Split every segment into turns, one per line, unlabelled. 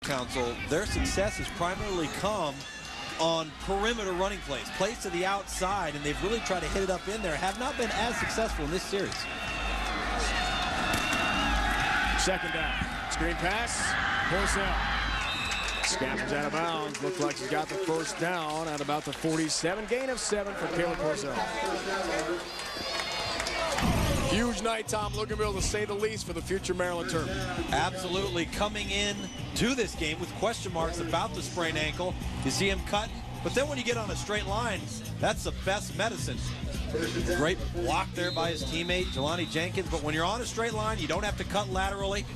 Counsel, their success has primarily come on perimeter running plays to the outside, and they've really tried to hit it up in there. Have not been as successful in this series.
Second down. Screen pass. Porcel scampers out of bounds. Looks like he's got the first down at about the 47. Gain of 7 for Caleb Porcel. Huge night, Tom Luganville, to say the least, for the future Maryland Terps.
Absolutely. Coming in to this game with question marks about the sprained ankle. You see him cutting, but then when you get on a straight line, that's the best medicine. Great block there by his teammate, Jelani Jenkins, but when you're on a straight line, you don't have to cut laterally.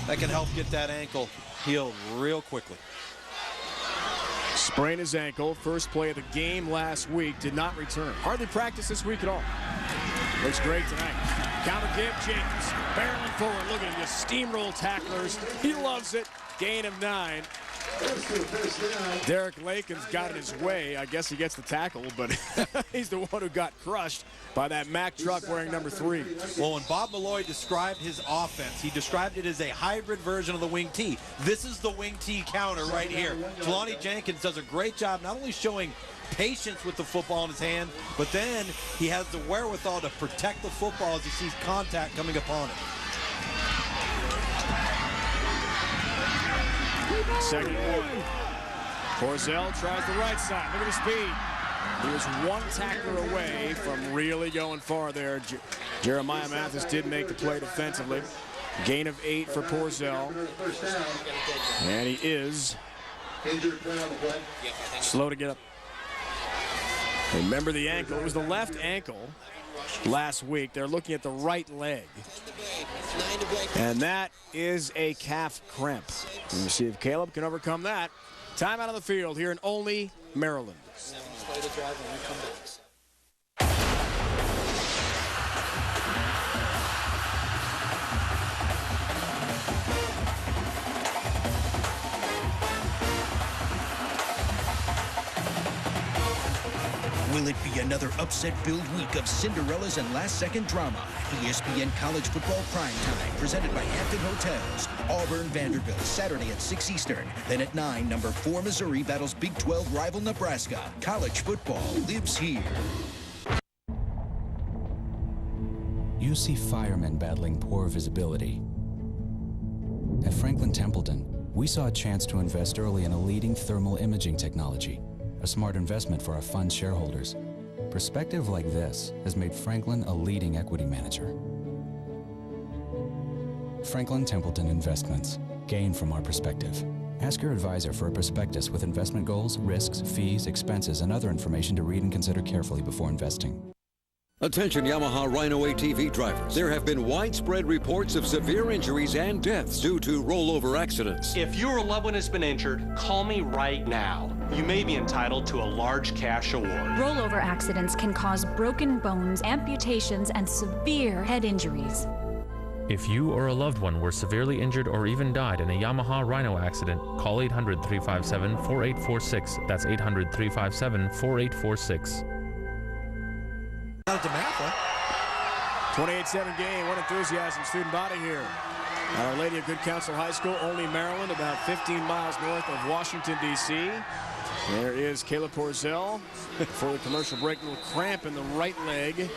That can help get that ankle healed real quickly.
Sprained his ankle. First play of the game last week. Did not return. Hardly practiced this week at all. Looks great tonight. Counter give, Jenkins barreling forward. Look at him, just steamroll tacklers. He loves it. Gain of 9. Derek Lakin's got it his way. I guess he gets the tackle, but he's the one who got crushed by that Mack truck wearing number 3.
Well, when Bob Malloy described his offense, he described it as a hybrid version of the wing T. This is the wing T counter right here. Jelani Jenkins does a great job not only showing patience with the football in his hand, but then he has the wherewithal to protect the football as he sees contact coming upon it.
Second one. Porcel tries the right side. Look at the speed. He was one tackler away from really going far there. Jeremiah Mathis did make the play defensively. Gain of 8 for Porcel. And he is slow to get up. Remember the ankle. It was the left ankle last week. They're looking at the right leg. And that is a calf cramp. Let me see if Caleb can overcome that. Time out on the field here in Olney, Maryland.
Will it be another upset-filled week of Cinderellas and last-second drama? ESPN College Football Primetime, presented by Hampton Hotels. Auburn-Vanderbilt, Saturday at 6 Eastern. Then at 9, number 4 Missouri battles Big 12 rival Nebraska. College football lives here.
You see firemen battling poor visibility. At Franklin Templeton, we saw a chance to invest early in a leading thermal imaging technology. A smart investment for our fund shareholders. Perspective like this has made Franklin a leading equity manager. Franklin Templeton Investments. Gain from our perspective. Ask your advisor for a prospectus with investment goals, risks, fees, expenses, and other information to read and consider carefully before investing.
Attention Yamaha Rhino ATV drivers. There have been widespread reports of severe injuries and deaths due to rollover accidents.
If your loved one has been injured, call me right now. You may be entitled to a large cash award.
Rollover accidents can cause broken bones, amputations, and severe head injuries.
If you or a loved one were severely injured or even died in a Yamaha Rhino accident, call 800-357-4846. That's 800-357-4846.
DeMatha.
28-7 game, one enthusiasm student body here. Our Lady of Good Counsel High School, Olney, Maryland, about 15 miles north of Washington, D.C. There is Caleb Porcel for the commercial break. A little cramp in the right leg.
I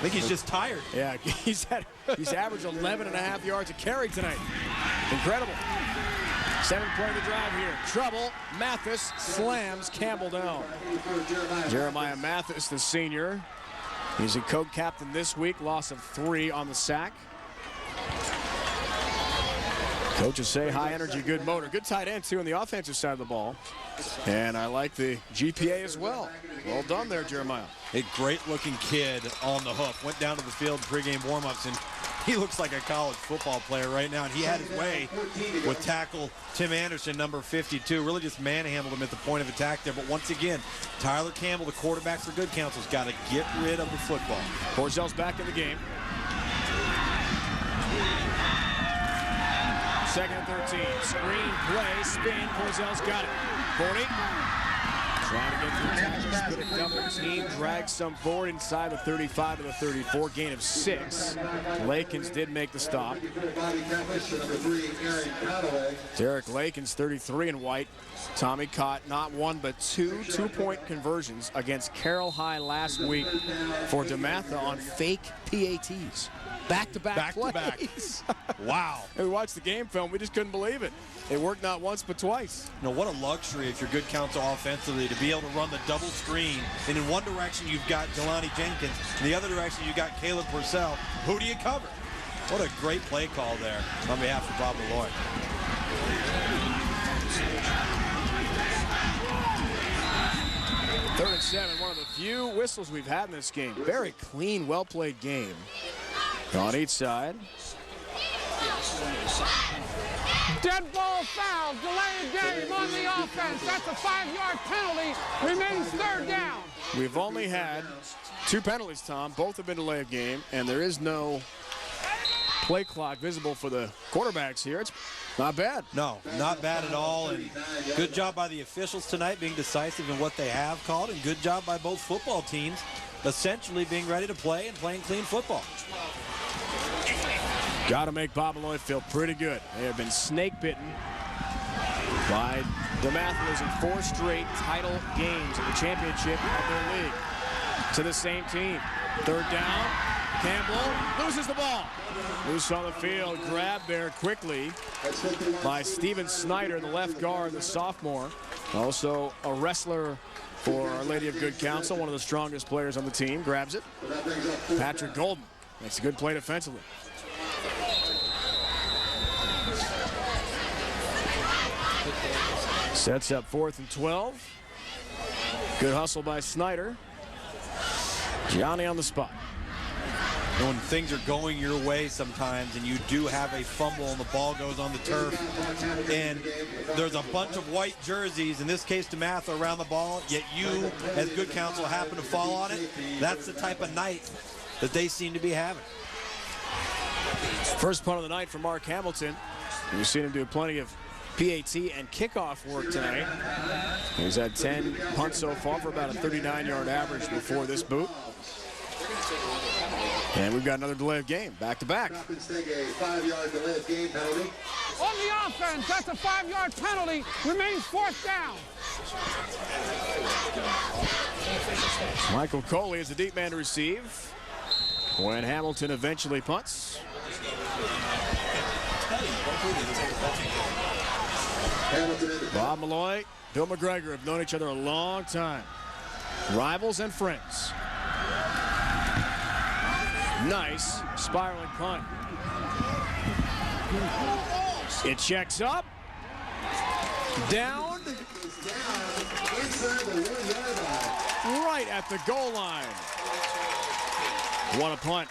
think he's just tired.
Yeah, he's averaged 11.5 yards a carry tonight. Incredible. 7th play of the drive here. Trouble. Mathis slams Campbell down. Jeremiah Mathis, the senior. He's a co-captain this week. Loss of 3 on the sack. Coaches say high energy, good motor. Good tight end, too, on the offensive side of the ball. And I like the GPA as well. Well done there, Jeremiah.
A great-looking kid on the hook. Went down to the field in pregame warm-ups, and he looks like a college football player right now. And he had his way with tackle Tim Anderson, number 52. Really just manhandled him at the point of attack there. But once again, Tyler Campbell, the quarterback for Good Counsel, has got to get rid of the football.
Porcel's back in the game. 2nd and 13. Screen play, spin. Porcel's got it. 40. Trying to get through tackles, split a double team, drag some forward inside the 35 to the 34, gain of 6. Lakins did make the stop. Derek Lakins, 33 in white. Tommy caught not one but two two-point conversions against Carroll High last week for DeMatha on fake PATs. Back-to-back plays.
Wow.
We watched the game film. We just couldn't believe it. It worked not once but twice.
You know, what a luxury if you're good Counsel offensively to be able to run the double screen. And in one direction, you've got Jelani Jenkins. In the other direction, you've got Caleb Purcell. Who do you cover? What a great play call there on behalf of Bob Malloy.
Third and 7, one of the few whistles we've had in this game. Very clean, well-played game on each side.
Dead ball foul, delayed game on the offense. That's a 5-yard penalty. Remains third down.
We've only had 2 penalties, Tom. Both have been delay of game, and there is no play clock visible for the quarterbacks here. It's not bad.
No, not bad at all. And good job by the officials tonight being decisive in what they have called, and good job by both football teams essentially being ready to play and playing clean football.
Got to make Bob Malloy feel pretty good. They have been snake bitten by DeMatha losing 4 straight title games in the championship of their league to the same team. Third down, Campbell loses the ball. Loose on the field, grabbed there quickly by Steven Snyder, the left guard, the sophomore. Also a wrestler for Our Lady of Good Counsel, one of the strongest players on the team, grabs it. Patrick Golden makes a good play defensively. Sets up 4th and 12. Good hustle by Snyder. Gianni on the spot.
When things are going your way sometimes and you do have a fumble and the ball goes on the turf and there's a bunch of white jerseys, in this case DeMatha, around the ball, yet you as good Counsel happen to fall on it, that's the type of night that they seem to be having.
First punt of the night for Mark Hamilton. You've seen him do plenty of PAT and kickoff work tonight. He's had 10 punts so far for about a 39-yard average before this boot. And we've got another delay of game, back-to-back.
On the offense, that's a 5-yard penalty. Remains 4th down.
Michael Coley is the deep man to receive when Hamilton eventually punts. Bob Malloy, Bill McGregor have known each other a long time. Rivals and friends. Nice spiraling punt. It checks up. Down. Right at the goal line. What a punt.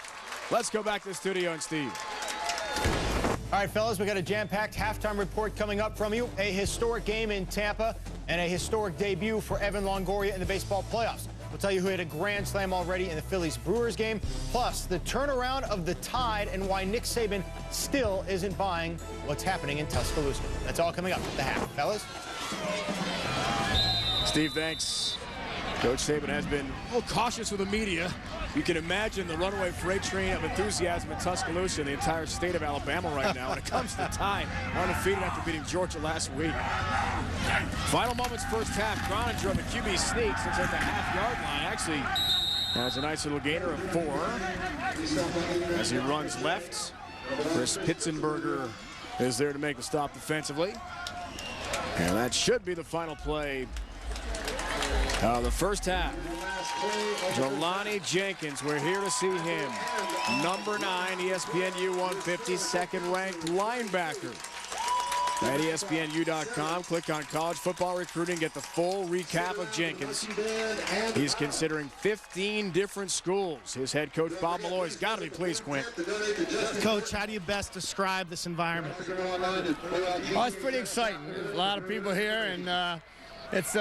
Let's go back to the studio and Steve.
All right, fellas, we got a jam-packed halftime report coming up from you. A historic game in Tampa and a historic debut for Evan Longoria in the baseball playoffs. We'll tell you who hit a grand slam already in the Phillies-Brewers game, plus the turnaround of the Tide and why Nick Saban still isn't buying what's happening in Tuscaloosa. That's all coming up at the half, fellas.
Steve, thanks. Coach Saban has been a little cautious with the media. You can imagine the runaway freight train of enthusiasm in Tuscaloosa and the entire state of Alabama right now when it comes to the Tide, undefeated after beating Georgia last week. Final moments, first half. Groninger on the QB sneak since at the half-yard line. Actually has a nice little gainer of 4 as he runs left. Chris Pitzenberger is there to make the stop defensively. And that should be the final play of the first half. Jelani Jenkins, we're here to see him. Number 9, ESPN U150, second-ranked linebacker. At ESPNU.com, click on college football recruiting, get the full recap of Jenkins. He's considering 15 different schools. His head coach, Bob Malloy's got to be pleased, Quint.
Coach, how do you best describe this environment?
Oh, it's pretty exciting. There's a lot of people here, and it's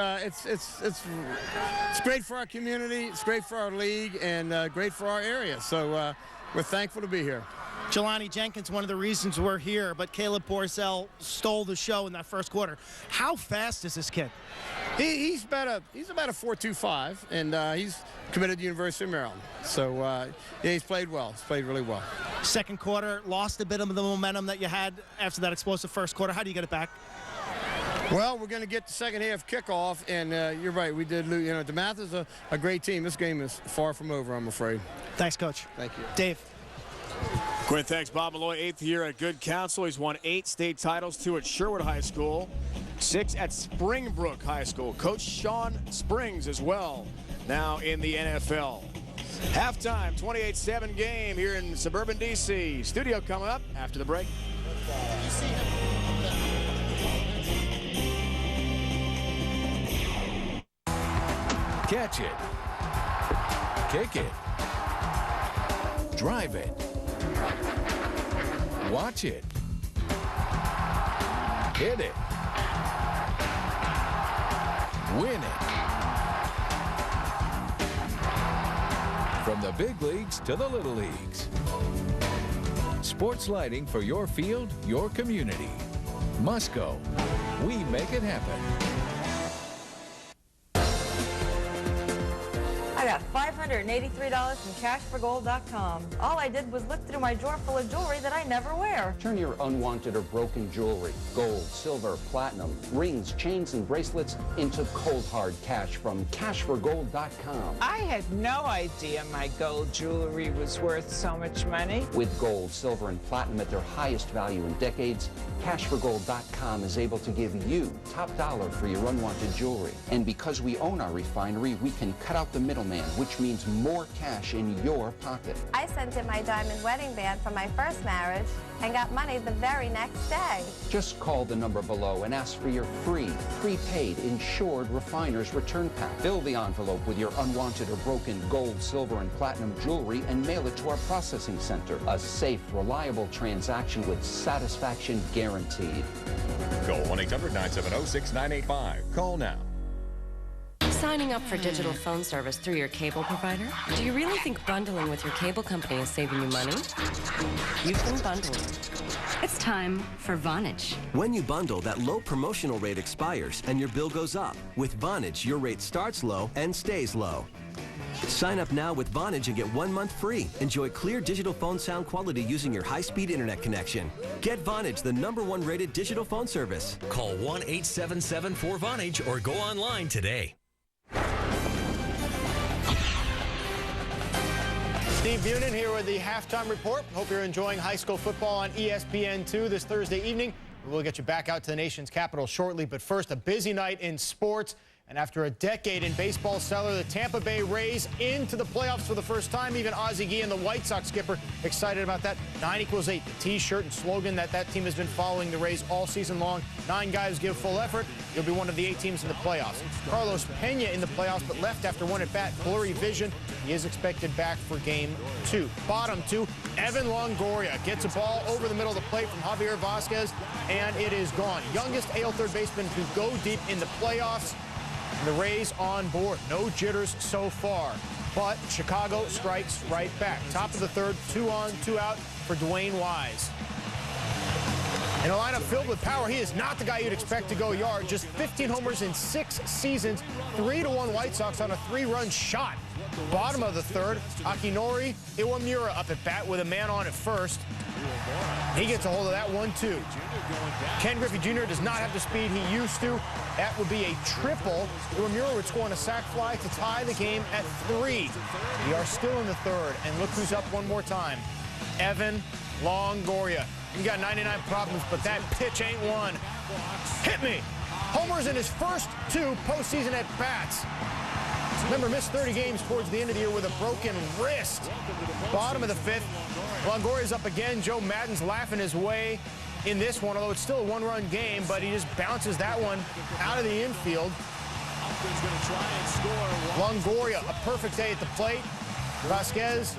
great for our community, it's great for our league, and great for our area. So we're thankful to be here.
Jelani Jenkins, one of the reasons we're here, but Caleb Porcel stole the show in that first quarter. How fast is this kid?
He's about a 4.25, and he's committed to the University of Maryland. So yeah, he's played well. He's played really well.
Second quarter, lost a bit of the momentum that you had after that explosive first quarter. How do you get it back?
Well, we're going to get the second half kickoff, and you're right, we did lose. You know, DeMatha's a great team. This game is far from over, I'm afraid.
Thanks, Coach.
Thank you.
Dave.
Quinn, thanks. Bob Malloy, 8th year at Good Counsel. He's won 8 state titles, 2 at Sherwood High School, 6 at Springbrook High School. Coach Sean Springs as well, now in the NFL. Halftime, 28-7 game here in suburban D.C. Studio coming up after the break.
Catch it. Kick it. Drive it. Watch it. Hit it. Win it. From the big leagues to the little leagues. Sports lighting for your field, your community. Musco. We make it happen.
I got $583 from cashforgold.com. All I did was look through my drawer full of jewelry that I never wear.
Turn your unwanted or broken jewelry, gold, silver, platinum, rings, chains, and bracelets into cold hard cash from cashforgold.com.
I had no idea my gold jewelry was worth so much money.
With gold, silver, and platinum at their highest value in decades, cashforgold.com is able to give you top dollar for your unwanted jewelry. And because we own our refinery, we can cut out the middleman, which means more cash in your pocket.
I sent in my diamond wedding band from my first marriage and got money the very next day.
Just call the number below and ask for your free, prepaid, insured refiner's return pack. Fill the envelope with your unwanted or broken gold, silver, and platinum jewelry and mail it to our processing center. A safe, reliable transaction with satisfaction guaranteed.
Call 1-800-970-6985. Call now.
Signing up for digital phone service through your cable provider? Do you really think bundling with your cable company is saving you money? You've been bundling. It's time for Vonage.
When you bundle, that low promotional rate expires and your bill goes up. With Vonage, your rate starts low and stays low. Sign up now with Vonage and get 1 month free. Enjoy clear digital phone sound quality using your high-speed internet connection. Get Vonage, the #1 rated digital phone service.
Call 1-877-4Vonage or go online today.
Steve Bunin here with the halftime report. Hope you're enjoying high school football on ESPN2 this Thursday evening. We'll get you back out to the nation's capital shortly, but first, a busy night in sports. And after a decade in baseball cellar, the Tampa Bay Rays into the playoffs for the first time. Even Ozzie Guillen, the White Sox skipper, excited about that. 9=8, the T-shirt and slogan that team has been following the Rays all season long. 9 guys give full effort. You'll be one of the 8 teams in the playoffs. Carlos Pena in the playoffs, but left after 1 at bat. Blurry vision. He is expected back for Game 2. Bottom 2, Evan Longoria gets a ball over the middle of the plate from Javier Vasquez, and it is gone. Youngest AL third baseman to go deep in the playoffs. The Rays on board. No jitters so far. But Chicago strikes right back. Top of the third, 2 on, 2 out for Dwayne Wise. In a lineup filled with power, he is not the guy you'd expect to go yard. Just 15 homers in 6 seasons. 3-1 White Sox on a 3-run shot. Bottom of the third, Akinori Iwamura up at bat with a man on at first. He gets a hold of that one, too. Ken Griffey Jr. does not have the speed he used to. That would be a triple. Iwamura would score on a sac fly to tie the game at 3. We are still in the third, and look who's up one more time. Evan Longoria. He got 99 problems, but that pitch ain't one. Hit me! Homers in his first 2 postseason at-bats. Remember, missed 30 games towards the end of the year with a broken wrist. Bottom of the 5th, Longoria's up again. Joe Madden's laughing his way in this one, although it's still a 1-run game, but he just bounces that one out of the infield. Longoria, a perfect day at the plate. Vasquez,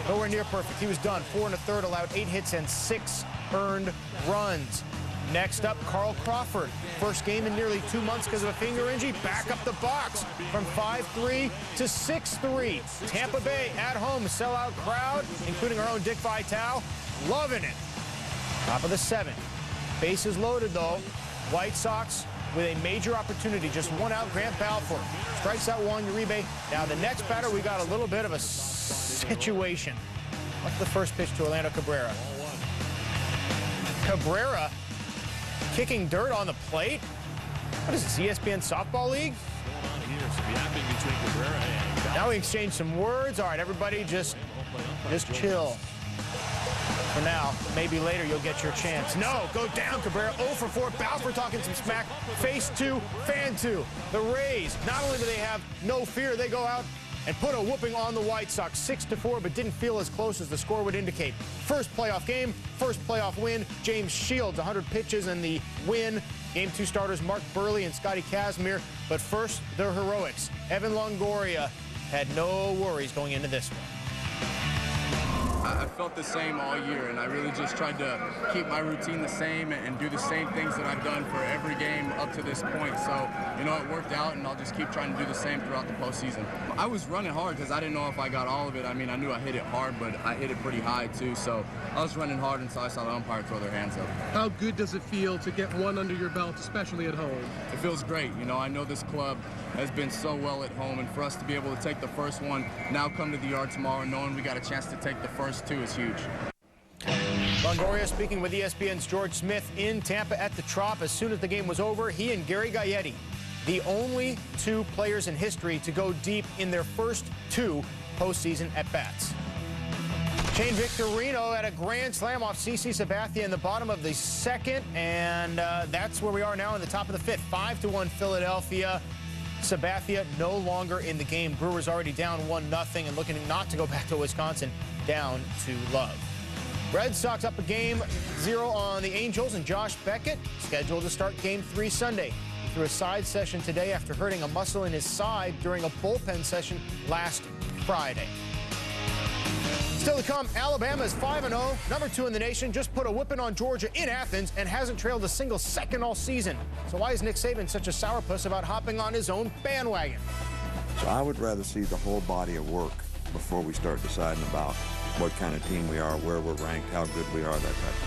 nowhere near perfect. He was done. 4 1/3, allowed 8 hits and 6 earned runs. Next up, Carl Crawford. First game in nearly 2 months because of a finger injury. Back up the box from 5-3 to 6-3. Tampa Bay at home, sellout crowd, including our own Dick Vitale, loving it. Top of the 7th. Bases loaded, though. White Sox with a major opportunity. Just one out, Grant Balfour. Strikes out Juan Uribe. Now, the next batter, we got a little bit of a situation. What's the first pitch to Orlando Cabrera? Cabrera kicking dirt on the plate. What is this, ESPN Softball League? Now we exchange some words. All right, everybody just chill. For now, maybe later you'll get your chance. No, go down, Cabrera. 0 for 4. Balfour talking some smack. Face 2, fan 2. The Rays, not only do they have no fear, they go out and put a whooping on the White Sox, 6-4, but didn't feel as close as the score would indicate. First playoff game, first playoff win. James Shields, 100 pitches in the win. Game 2 starters Mark Burley and Scotty Kazmir. But first, the heroics. Evan Longoria had no worries going into this one.
I felt the same all year, and I really just tried to keep my routine the same and do the same things that I've done for every game up to this point. So, you know, it worked out, and I'll just keep trying to do the same throughout the postseason. I was running hard because I didn't know if I got all of it. I mean, I knew I hit it hard, but I hit it pretty high, too. So I was running hard until I saw the umpire throw their hands up.
How good does it feel to get one under your belt, especially at home?
It feels great. You know, I know this club has been so well at home, and for us to be able to take the first one, now come to the yard tomorrow, knowing we got a chance to take the first 2 is huge.
Longoria speaking with ESPN's George Smith in Tampa at the Trop. As soon as the game was over, he and Gary Gaetti, the only 2 players in history to go deep in their first 2 postseason at-bats. Shane Victorino at a grand slam off CC Sabathia in the bottom of the 2nd, and that's where we are now in the top of the 5th. 5-1 Philadelphia. Sabathia no longer in the game. Brewers already down 1-0 and looking not to go back to Wisconsin, down to Love. Red Sox up a game 0 on the Angels, and Josh Beckett scheduled to start game 3 Sunday. He threw a side session today after hurting a muscle in his side during a bullpen session last Friday. Still to come, Alabama is 5-0, number 2 in the nation, just put a whipping on Georgia in Athens and hasn't trailed a single second all season. So why is Nick Saban such a sourpuss about hopping on his own bandwagon?
So I would rather see the whole body of work before we start deciding about what kind of team we are, where we're ranked, how good we are, that type of thing.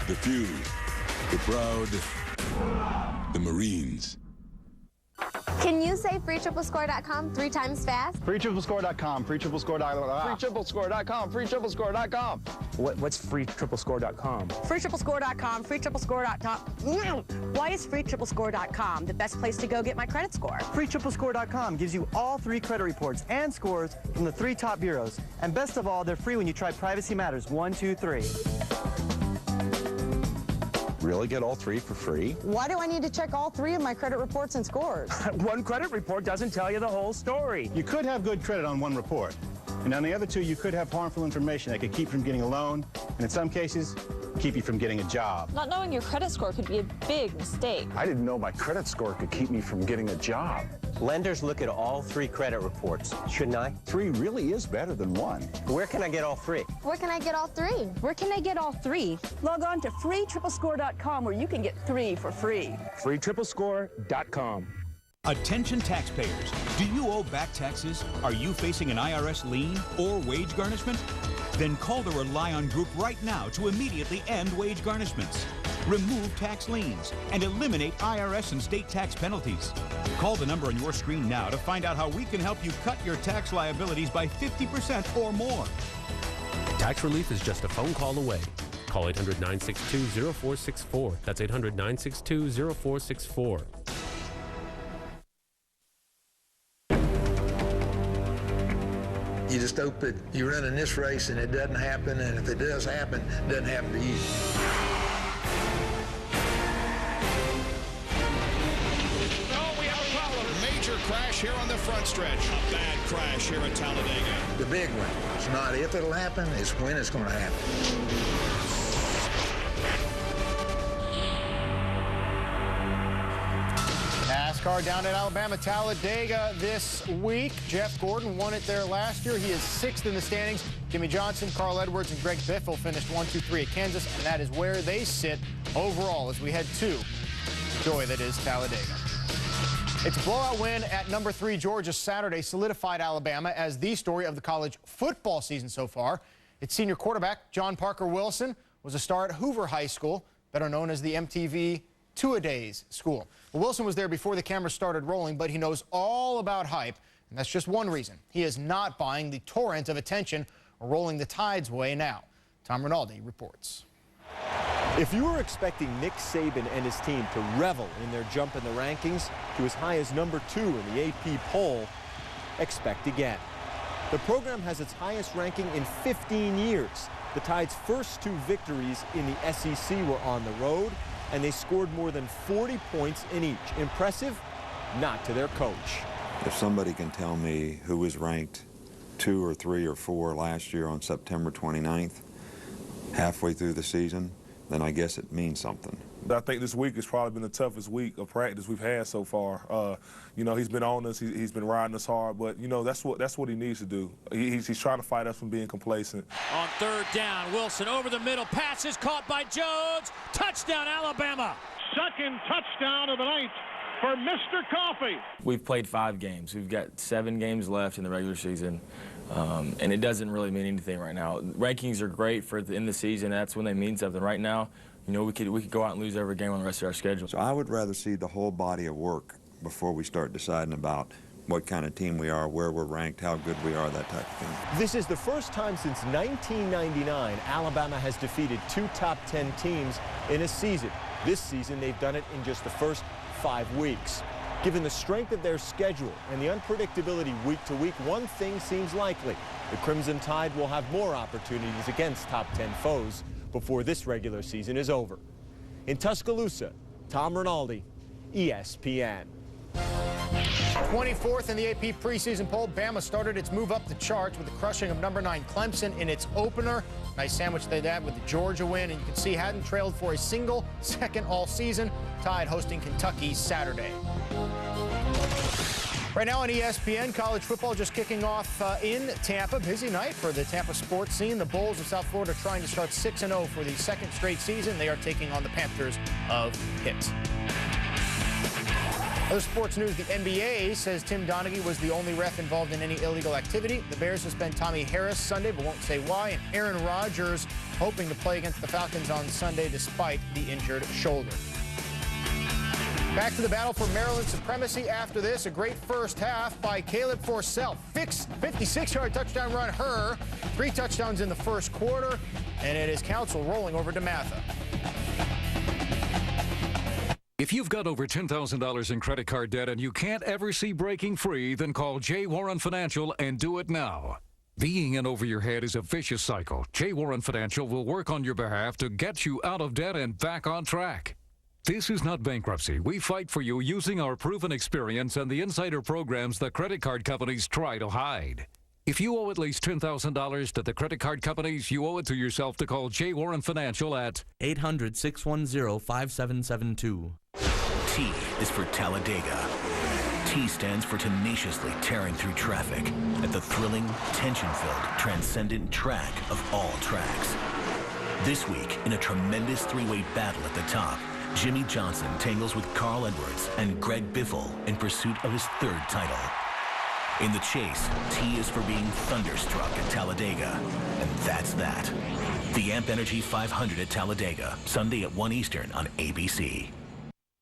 The few, the proud, the Marines.
Can you say freetriplescore.com 3 times fast?
Freetriplescore.com, freetriplescore.com.
Freetriplescore.com, freetriplescore.com.
What's freetriplescore.com?
Freetriplescore.com, freetriplescore.com. Why is freetriplescore.com the best place to go get my credit score?
Freetriplescore.com gives you all 3 credit reports and scores from the 3 top bureaus. And best of all, they're free when you try Privacy Matters 1, 2, 3.
Really get all 3 for free? Why do I need to check all 3 of my credit reports and scores?
One credit report doesn't tell you the whole story. You could have good credit on one report. And on the other 2, you could have harmful information that could keep you from getting a loan, and in some cases, keep you from getting a job.
Not knowing your credit score could be a big mistake.
I didn't know my credit score could keep me from getting a job.
Lenders look at all 3 credit reports, shouldn't I?
3 really is better than 1.
Where can I get all 3?
Where can I get all 3?
Where can I get all 3? Log on to freetriplescore.com where you can get 3 for free.
Freetriplescore.com.
Attention taxpayers, do you owe back taxes? Are you facing an IRS lien or wage garnishment? Then call the Rely On Group right now to immediately end wage garnishments, remove tax liens, and eliminate IRS and state tax penalties. Call the number on your screen now to find out how we can help you cut your tax liabilities by 50% or more.
Tax relief is just a phone call away. Call 800-962-0464. That's 800-962-0464.
You just hope that you run in this race and it doesn't happen, and if it does happen, it doesn't happen to you.
crash here on the front stretch. A bad crash here at Talladega.
The big one. It's not if it'll happen, it's when it's going to happen.
NASCAR down at Alabama, Talladega this week. Jeff Gordon won it there last year. He is 6th in the standings. Jimmy Johnson, Carl Edwards, and Greg Biffle finished 1, 2, 3 at Kansas, and that is where they sit overall as we head to the joy that is Talladega. It's a blowout win at number 3 Georgia Saturday solidified Alabama as the story of the college football season so far. Its senior quarterback, John Parker Wilson, was a star at Hoover High School, better known as the MTV Two-A-Days School. Well, Wilson was there before the cameras started rolling, but he knows all about hype, and that's just one reason. He is not buying the torrent of attention rolling the Tide's way now. Tom Rinaldi reports.
If you were expecting Nick Saban and his team to revel in their jump in the rankings to as high as number 2 in the AP poll, expect again. The program has its highest ranking in 15 years. The Tide's first 2 victories in the SEC were on the road, and they scored more than 40 points in each. Impressive? Not to their coach.
If somebody can tell me who was ranked 2 or 3 or 4 last year on September 29th, halfway through the season, then I guess it means something.
I think this week has probably been the toughest week of practice we've had so far. You know, he's been on us, he's been riding us hard, but you know, that's what he needs to do. He's trying to fight us from being complacent.
On 3rd down, Wilson over the middle, passes caught by Jones. Touchdown, Alabama.
Second touchdown of the night for Mr. Coffee.
We've played 5 games. We've got 7 games left in the regular season, and it doesn't really mean anything right now. Rankings are great for in the season. That's when they mean something. Right now, you know, we could go out and lose every game on the rest of our schedule.
So I would rather see the whole body of work before we start deciding about what kind of team we are, where we're ranked, how good we are, that type of thing.
This is the first time since 1999 Alabama has defeated 2 top 10 teams in a season. This season, they've done it in just the first 5 weeks. Given the strength of their schedule and the unpredictability week to week, one thing seems likely. The Crimson Tide will have more opportunities against top 10 foes before this regular season is over. In Tuscaloosa, Tom Rinaldi, ESPN.
24th in the AP preseason poll, Bama started its move up the charts with the crushing of number 9 Clemson in its opener. Nice sandwich they had with the Georgia win, and you can see hadn't trailed for a single second all season. Tide hosting Kentucky Saturday. Right now on ESPN, college football just kicking off in Tampa. Busy night for the Tampa sports scene. The Bulls of South Florida trying to start 6-0 for the 2nd straight season. They are taking on the Panthers of Pitt. Other sports news, the NBA says Tim Donaghy was the only ref involved in any illegal activity. The Bears suspend Tommy Harris Sunday, but won't say why. And Aaron Rodgers hoping to play against the Falcons on Sunday despite the injured shoulder. Back to the battle for Maryland supremacy after this. A great first half by Caleb Forsell. 56-yard touchdown run, 3 touchdowns in the first quarter. And it is Counsel rolling over DeMatha.
If you've got over $10,000 in credit card debt and you can't ever see breaking free, then call J. Warren Financial and do it now. Being in over your head is a vicious cycle. J. Warren Financial will work on your behalf to get you out of debt and back on track. This is not bankruptcy. We fight for you using our proven experience and the insider programs the credit card companies try to hide. If you owe at least $10,000 to the credit card companies, you owe it to yourself to call J. Warren Financial at
800-610-5772.
T is for Talladega. T stands for tenaciously tearing through traffic at the thrilling, tension-filled, transcendent track of all tracks. This week, in a tremendous 3-way battle at the top, Jimmy Johnson tangles with Carl Edwards and Greg Biffle in pursuit of his 3rd title. In the chase, T is for being thunderstruck at Talladega, and that's that. The Amp Energy 500 at Talladega, Sunday at 1 Eastern on ABC.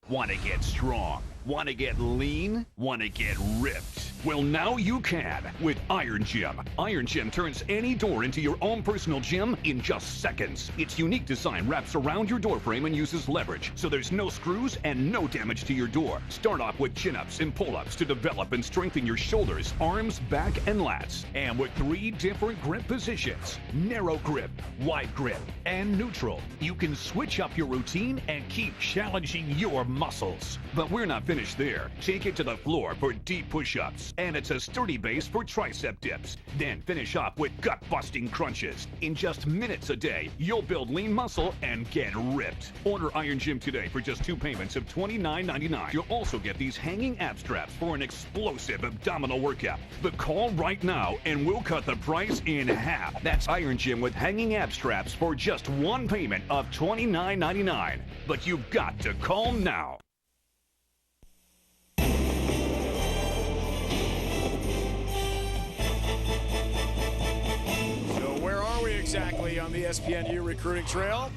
Want to get strong? Want to get lean? Want to get ripped?
Well, now you can with Iron Gym. Iron Gym turns any door into your own personal gym in just seconds. Its unique design wraps around your door frame and uses leverage, so there's no screws and no damage to your door. Start off with chin-ups and pull-ups to develop and strengthen your shoulders, arms, back, and lats. And with 3 different grip positions, narrow grip, wide grip, and neutral, you can switch up your routine and keep challenging your muscles. But we're not finished there. Take it to the floor for deep push-ups. And it's a sturdy base for tricep dips. Then finish off with gut-busting crunches. In just minutes a day, you'll build lean muscle and get ripped. Order Iron Gym today for just 2 payments of $29.99. You'll also get these hanging ab straps for an explosive abdominal workout. But call right now and we'll cut the price in half. That's Iron Gym with hanging ab straps for just 1 payment of $29.99. But you've got to call now.
Exactly on the ESPN recruiting trail.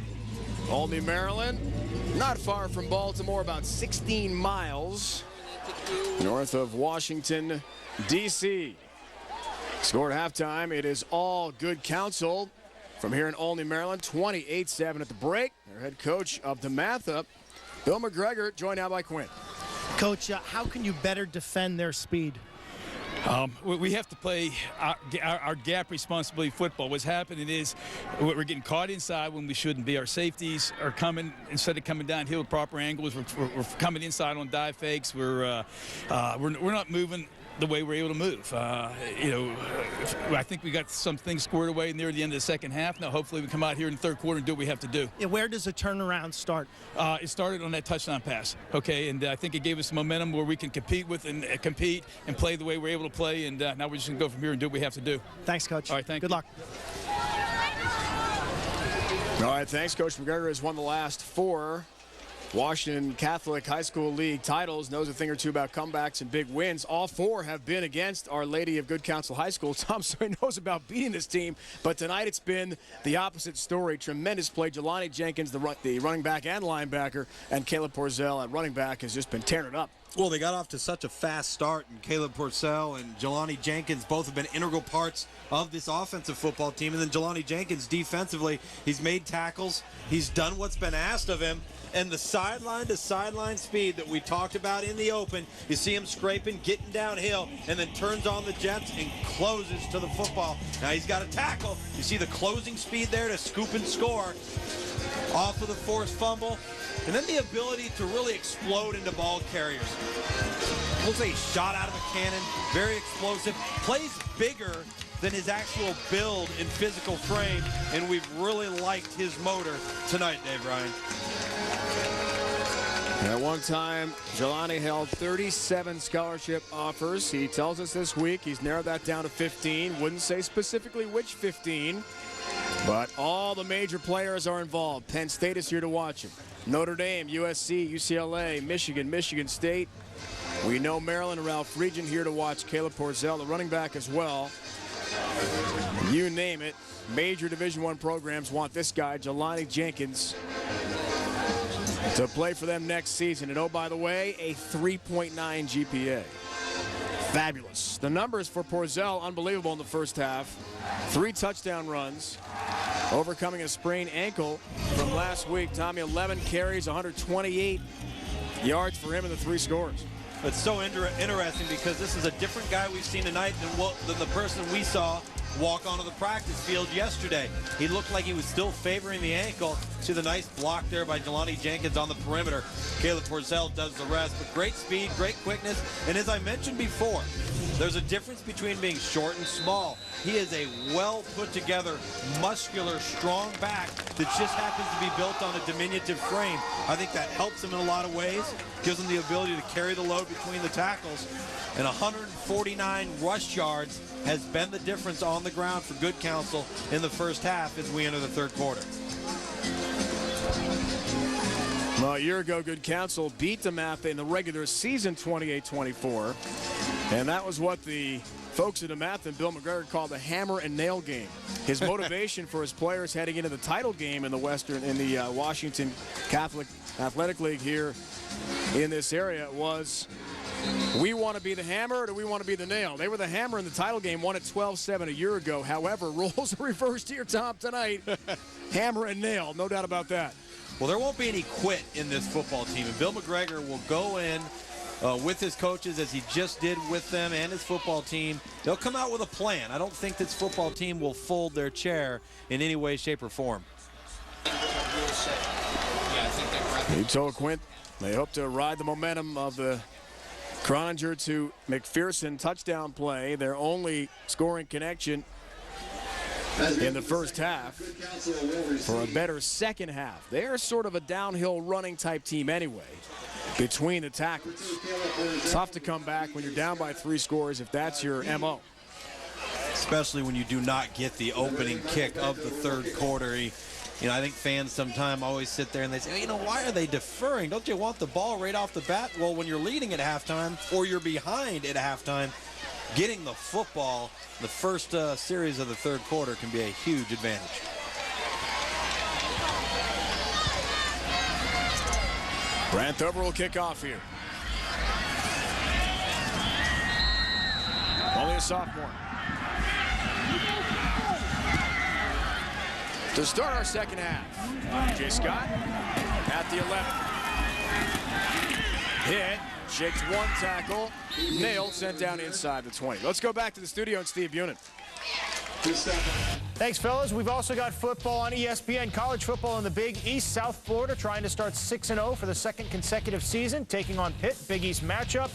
Olney, Maryland, not far from Baltimore, about 16 miles north of Washington, D.C. Score at halftime, it is all good Counsel from here in Olney, Maryland, 28-7 at the break. Their head coach of DeMatha, Bill McGregor, joined now by Quinn.
Coach, how can you better defend their speed?
We have to play our gap responsibility football. What's happening is we're getting caught inside when we shouldn't be. Our safeties are coming, instead of coming downhill with proper angles, we're coming inside on dive fakes. We're not moving the way we're able to move. I think we got some things squared away near the end of the second half. Now, hopefully we come out here in the third quarter and do what we have to do.
Yeah, where does the turnaround start?
It started on that touchdown pass, okay? And I think it gave us some momentum where we can compete and play the way we're able to play. And now we're just going to go from here and do what we have to do.
Thanks, Coach.
All right, thank you.
Good luck.
All right, thanks. Coach McGregor has won the last 4 Washington Catholic High School League titles, knows a thing or two about comebacks and big wins. All 4 have been against Our Lady of Good Counsel High School. Tom Sawyer knows about beating this team, but tonight it's been the opposite story. Tremendous play. Jelani Jenkins, the running back and linebacker, and Caleb Porzell at running back has just been tearing it up.
Well, they got off to such a fast start, and Caleb Porzell and Jelani Jenkins both have been integral parts of this offensive football team. And then Jelani Jenkins defensively, he's made tackles, he's done what's been asked of him. And the sideline-to-sideline speed that we talked about in the open, you see him scraping, getting downhill, and then turns on the jets and closes to the football. Now he's got a tackle. You see the closing speed there to scoop and score off of the forced fumble. And then the ability to really explode into ball carriers. Looks like he's shot out of a cannon, very explosive, plays bigger than his actual build and physical frame, and we've really liked his motor tonight, Dave Ryan.
At one time, Jelani held 37 scholarship offers. He tells us this week he's narrowed that down to 15. Wouldn't say specifically which 15, but all the major players are involved. Penn State is here to watch him. Notre Dame, USC, UCLA, Michigan, Michigan State. We know Maryland and Ralph Regent here to watch Caleb Porzell, the running back as well. You name it, major Division I programs want this guy, Jelani Jenkins, to play for them next season. And oh, by the way, a 3.9 GPA. Fabulous. The numbers for Porzell, unbelievable in the first half. 3 touchdown runs, overcoming a sprained ankle from last week. Tommy, 11 carries, 128 yards for him in the 3 scores.
It's so interesting because this is a different guy we've seen tonight than the person we saw walk onto the practice field yesterday. He looked like he was still favoring the ankle. See the nice block there by Jelani Jenkins on the perimeter. Caleb Porzell does the rest, but great speed, great quickness, and as I mentioned before, there's a difference between being short and small. He is a well put together, muscular, strong back that just happens to be built on a diminutive frame. I think that helps him in a lot of ways, gives him the ability to carry the load between the tackles, and 149 rush yards has been the difference on the ground for Good Counsel in the first half as we enter the third quarter.
Well, a year ago, Good Counsel beat DeMatha in the regular season 28-24. And that was what the folks at DeMatha and Bill McGregor called the hammer and nail game. His motivation for his players heading into the title game in the Washington Catholic Athletic League here in this area was We want to be the hammer, or do we want to be the nail? They were the hammer in the title game, won at 12-7 a year ago. However, roles are reversed here, Tom, tonight. Hammer and nail, no doubt about that.
Well, there won't be any quit in this football team, and Bill McGregor will go in with his coaches as he just did with them and his football team. They'll come out with a plan. I don't think this football team will fold their chair in any way, shape, or form.
He told Quint they hope to ride the momentum of the Croninger to McPherson touchdown play, their only scoring connection in the first half, for a better second half. They're sort of a downhill running type team anyway, between the tackles. Tough to come back when you're down by 3 scores if that's your MO.
Especially when you do not get the opening kick of the third quarter. I think fans sometimes always sit there and they say, why are they deferring? Don't you want the ball right off the bat? Well, when you're leading at halftime or you're behind at halftime, getting the football the first series of the third quarter can be a huge advantage.
Brant Thover will kick off here. Only a sophomore. To start our second half, Jay Scott at the 11. Hit, shakes one tackle, nailed, sent down inside the 20. Let's go back to the studio and Steve Bunin.
Thanks, fellas. We've also got football on ESPN. College football in the Big East. South Florida trying to start 6-0 for the second consecutive season, taking on Pitt. Big East matchup.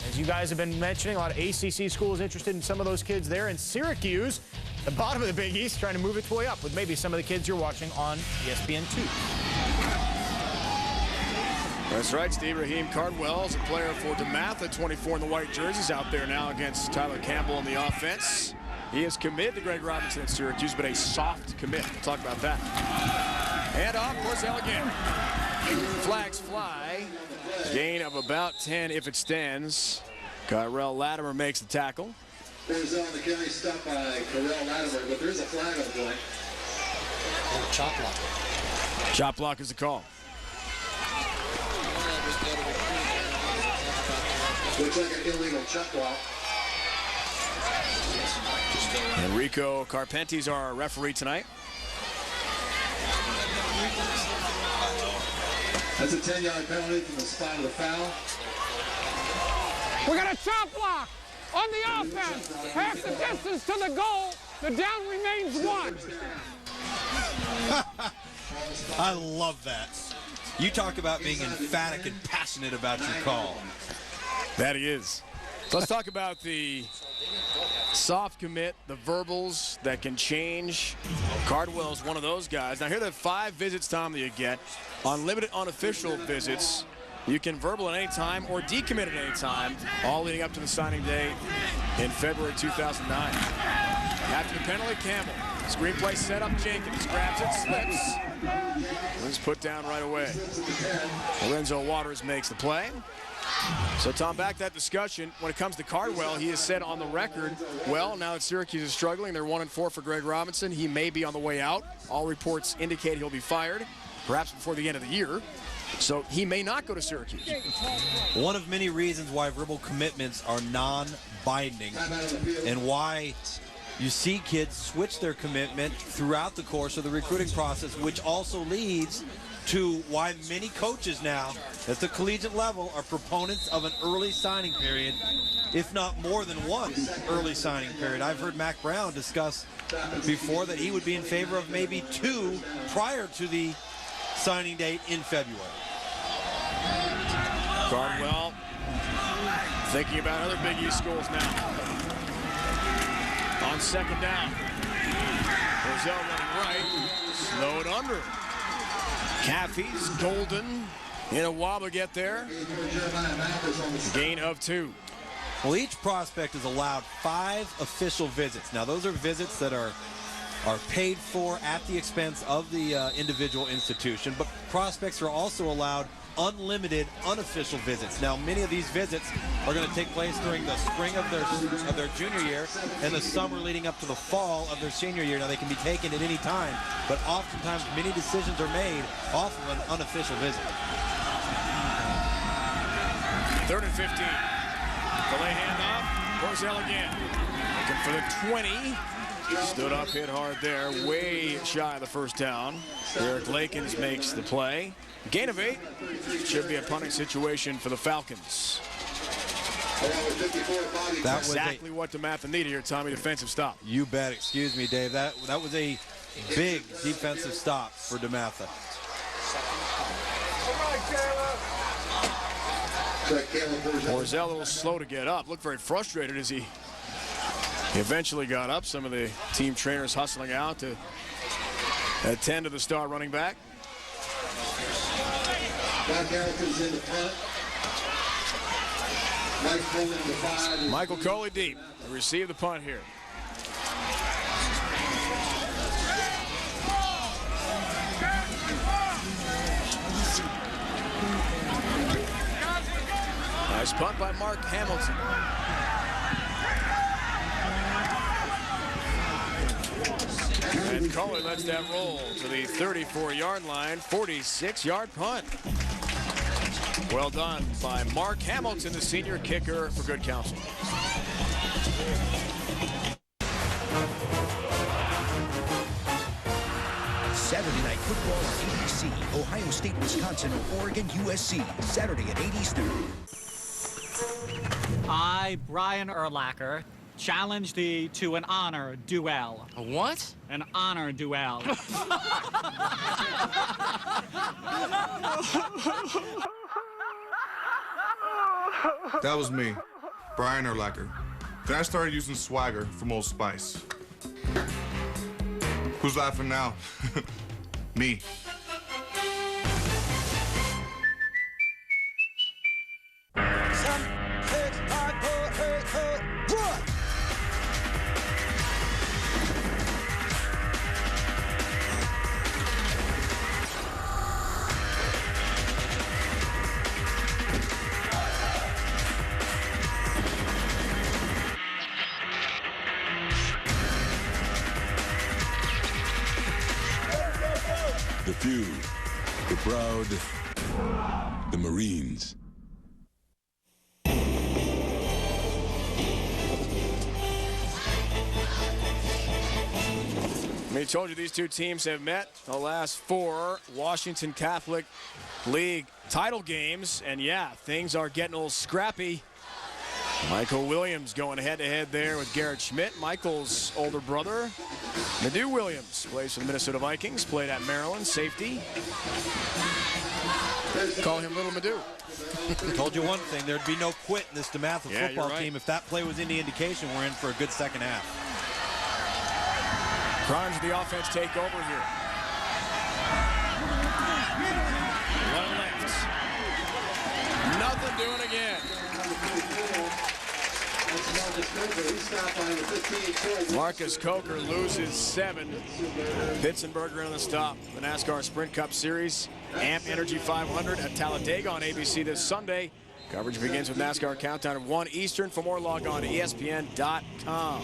As you guys have been mentioning, a lot of ACC schools interested in some of those kids there. And Syracuse, the bottom of the Big East, trying to move its way up with maybe some of the kids you're watching on ESPN2.
That's right, Steve. Raheem Cardwell's a player for DeMatha, 24 in the white jerseys, out there now against Tyler Campbell in the offense. He is committed to Greg Robinson at Syracuse, but a soft commit. We'll talk about that. And off, Corsell again. Flags fly. Gain of about 10 if it stands. Kyrell Latimer makes the tackle.
Corsell on the carry, stopped by Kyrell Latimer, but there's a flag on the play.
Chop block. Chop block is the call.
Looks like an illegal chop block.
Enrico Carpenti's our referee tonight.
That's a 10-yard penalty from the spot of the foul.
We got a chop block on the offense. Half the distance to the goal. The down remains 1.
I love that. You talk about being emphatic and passionate about your call.
That he is. So let's talk about the soft commit, the verbals that can change. Cardwell's one of those guys. Now, here are the 5 visits, Tom, that you get. Unlimited unofficial visits. You can verbal at any time or decommit at any time, all leading up to the signing day in February 2009. After the penalty, Campbell. Screenplay set up, Jenkins grabs it, slips. It's put down right away. Lorenzo Waters makes the play. So, Tom, back to that discussion. When it comes to Cardwell, he has said on the record, well, now that Syracuse is struggling, they're 1-4 for Greg Robinson. He may be on the way out. All reports indicate he'll be fired, perhaps before the end of the year. So he may not go to Syracuse.
One of many reasons why verbal commitments are non-binding and why you see kids switch their commitment throughout the course of the recruiting process, which also leads to why many coaches now at the collegiate level are proponents of an early signing period, if not more than one early signing period. I've heard Mac Brown discuss before that he would be in favor of maybe 2 prior to the signing date in February.
Cardwell thinking about other Big East schools now. On second down. Roselle running right. Slowed under. Caffey's Golden in a wobble get there. Gain of 2.
Well, each prospect is allowed 5 official visits. Now, those are visits that are paid for at the expense of the individual institution, but prospects are also allowed unlimited unofficial visits. Now, many of these visits are going to take place during the spring of their junior year and the summer leading up to the fall of their senior year. Now, they can be taken at any time, but oftentimes many decisions are made off of an unofficial visit.
3rd and 15. Delay handoff. Corzell again. Looking for the 20. Stood up, hit hard there. Way shy of the first down. Eric Lakins makes the play. Gain of 8. Should be a punting situation for the Falcons.
That was
exactly what DeMatha needed here, Tommy. Defensive stop.
You bet. Excuse me, Dave. That was a big defensive stop for DeMatha.
Corzell a little slow to get up. Looked very frustrated as he eventually got up. Some of the team trainers hustling out to attend to the star running back. Michael Coley deep to receive the punt here. Nice punt by Mark Hamilton. And Coley lets that roll to the 34-yard line, 46-yard punt. Well done by Mark Hamilton, the senior kicker for good counsel.
Saturday Night Football on ABC, Ohio State, Wisconsin, Oregon, USC, Saturday at 8 Eastern.
I, Brian Urlacher, challenge thee to an honor duel.
A what?
An honor duel.
That was me, Brian Urlacher. Then I started using swagger from Old Spice. Who's laughing now? Me.
The few, the proud, the Marines.
I told you these two teams have met the last 4 Washington Catholic League title games, and yeah, things are getting a little scrappy. Michael Williams going head-to-head there with Garrett Schmidt, Michael's older brother. Madu Williams plays for the Minnesota Vikings, played at Maryland, safety. Call him Little Madu.
Told you one thing, there'd be no quit in this DeMatha football team. If that play was any indication, we're in for a good second half.
Crimes the offense take over here. Run left. Nothing doing again. Marcus Coker loses 7. Pitsenberger on the stop. The NASCAR Sprint Cup Series, AMP Energy 500 at Talladega on ABC this Sunday. Coverage begins with NASCAR Countdown at 1 Eastern. For more, log on to ESPN.com.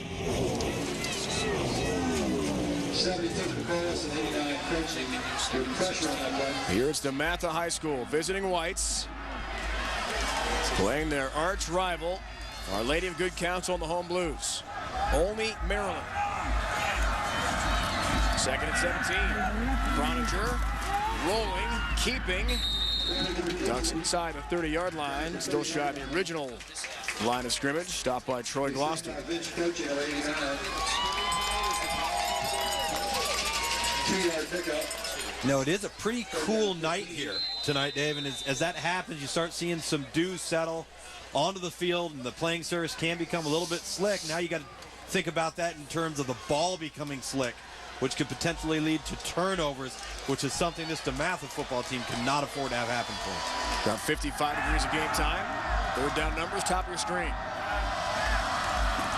72 Nicholas and 89 coaching. Good pressure on that one.
Here it's DeMatha High School visiting Whites. Playing their arch rival, Our Lady of Good Counsel, and the Home Blues. Olney, Maryland. 2nd and 17. Croninger rolling, keeping. Ducks inside the 30-yard line. Still shy of the original line of scrimmage. Stopped by Troy Gloucester.
No, it is a pretty cool night here tonight, Dave, and as that happens, you start seeing some dew settle onto the field, and the playing surface can become a little bit slick. Now you got to think about that in terms of the ball becoming slick, which could potentially lead to turnovers, which is something this DeMatha football team cannot afford to have happen for them.
About 55 degrees of game time. 3rd down numbers, top of your screen.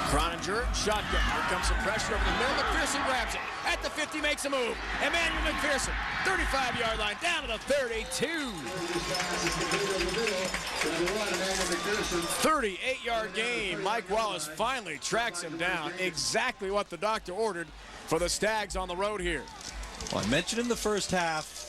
Croninger, shotgun. Here comes some pressure over the middle. McPherson grabs it. At the 50, makes a move. Emmanuel McPherson, 35-yard line, down to the 32. 38-yard gain. Mike Wallace finally tracks him down. Exactly what the doctor ordered for the Stags on the road here.
Well, I mentioned in the first half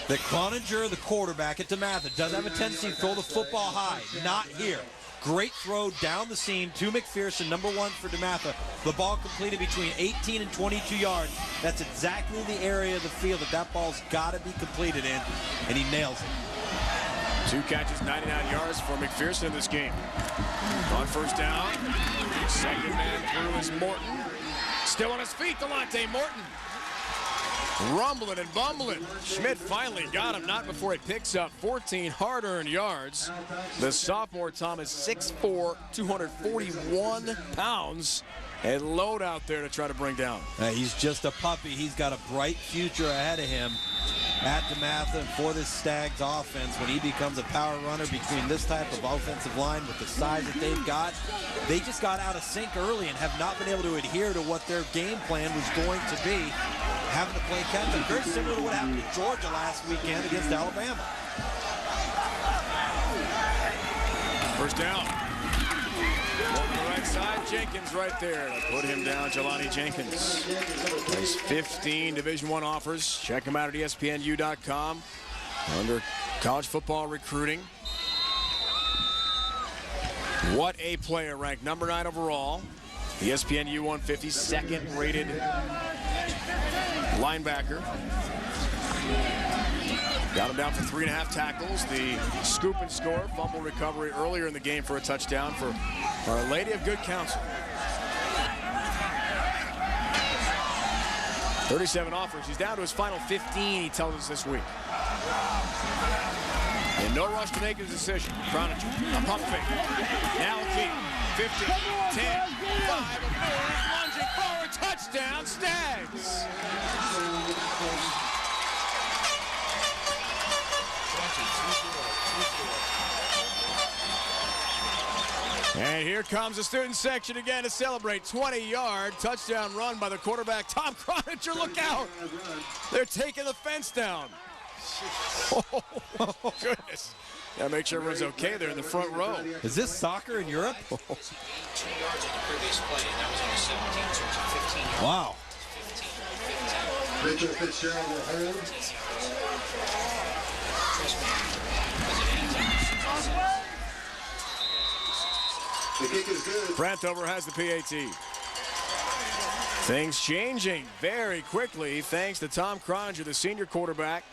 that Croninger, the quarterback at DeMatha, does have a tendency to throw the football high. Not here. Great throw down the seam to McPherson, number 1 for DeMatha. The ball completed between 18 and 22 yards. That's exactly the area of the field that ball's got to be completed in, and he nails it.
2 catches, 99 yards for McPherson in this game. On first down, second man through is Morton. Still on his feet, Delonte Morton. Rumbling and bumbling. Schmidt finally got him, not before he picks up 14 hard-earned yards. The sophomore Tom is 6'4", 241 pounds, and load out there to try to bring down.
He's just a puppy. He's got a bright future ahead of him at DeMatha and for this Stags offense when he becomes a power runner between this type of offensive line with the size that they've got. They just got out of sync early and have not been able to adhere to what their game plan was going to be, having to play catch-up. Very similar to what happened to Georgia last weekend against Alabama.
First down. On the right side, Jenkins right there to put him down. Jelani Jenkins has 15 Division I offers. Check him out at ESPNU.com under college football recruiting. What a player, ranked number 9 overall. ESPNU 150, second rated linebacker. Got him down for 3.5 tackles. The scoop and score, fumble recovery earlier in the game for a touchdown for Our Lady of Good Counsel. 37 offers. He's down to his final 15, he tells us this week. And no rush to make his decision. Croninger, a pump fake. Now a key. 15, 10, 5, lunging forward, touchdown, Stags. And here comes the student section again to celebrate. 20-yard touchdown run by the quarterback, Tom Croninger. Look out. They're taking the fence down. Oh, goodness. Gotta make sure everyone's okay there in the front row.
Is this soccer in Europe?
2 yards on the previous play, and that was only 17, so it's 15 yards.
Wow.
Mitchell Fitzgerald will hold. The kick is good.
Brantover has the PAT. Things changing very quickly thanks to Tom Croninger, the senior quarterback.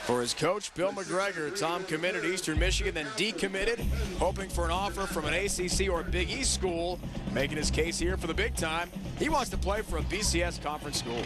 For his coach, Bill McGregor, Tom committed to Eastern Michigan, then decommitted, hoping for an offer from an ACC or Big East school, making his case here for the big time. He wants to play for a BCS conference school.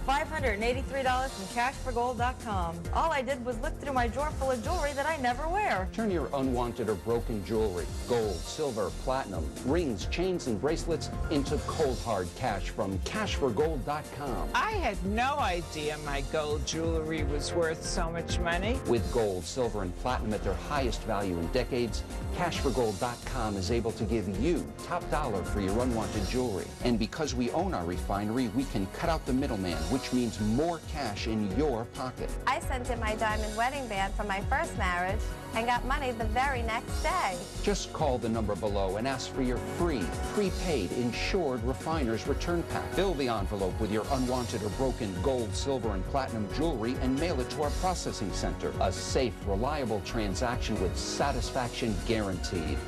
$583 from cashforgold.com. All I did was look through my drawer full of jewelry that I never wear.
Turn your unwanted or broken jewelry, gold, silver, platinum, rings, chains, and bracelets into cold hard cash from cashforgold.com.
I had no idea my gold jewelry was worth so much money.
With gold, silver, and platinum at their highest value in decades, cashforgold.com is able to give you top dollar for your unwanted jewelry. And because we own our refinery, we can cut out the middleman, which means more cash in your pocket.
I sent in my diamond wedding band from my first marriage and got money the very next day.
Just call the number below and ask for your free, prepaid, insured refiner's return pack. Fill the envelope with your unwanted or broken gold, silver, and platinum jewelry and mail it to our processing center. A safe, reliable transaction with satisfaction guaranteed.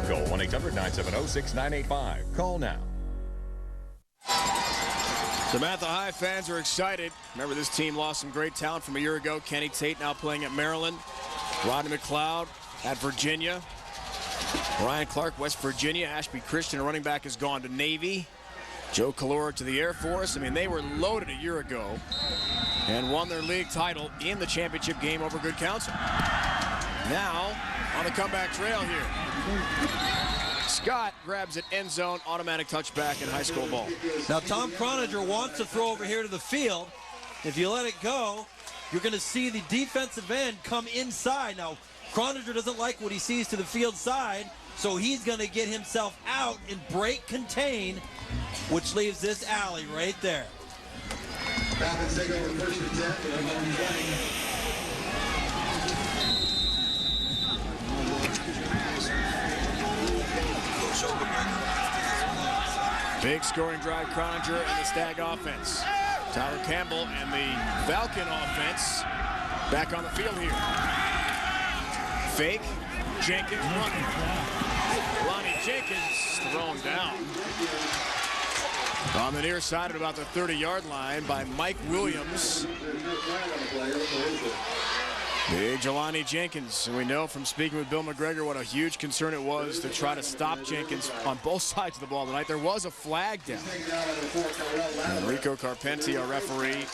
Call 1-800-970-6985. Call now.
DeMatha High fans are excited. Remember, this team lost some great talent from a year ago. Kenny Tate now playing at Maryland. Rodney McLeod at Virginia. Ryan Clark, West Virginia. Ashby Christian, a running back, has gone to Navy. Joe Calora to the Air Force. I mean, they were loaded a year ago and won their league title in the championship game over Good Counsel. Now, on the comeback trail here. Scott grabs it, end zone, automatic touchback in high school ball.
Now, Tom Croninger wants to throw over here to the field. If you let it go, you're going to see the defensive end come inside. Now, Croninger doesn't like what he sees to the field side, so he's going to get himself out and break contain, which leaves this alley right there.
Falcons take over first and 10.
Big scoring drive, Croninger and the Stag offense. Tyler Campbell and the Falcon offense back on the field here. Fake, Jenkins running. Lonnie Jenkins thrown down. On the near side at about the 30-yard line by Mike Williams. Big Jelani Jenkins. And we know from speaking with Bill McGregor what a huge concern it was to try to stop Jenkins on both sides of the ball tonight. There was a flag down. Enrico Carpenti, our referee,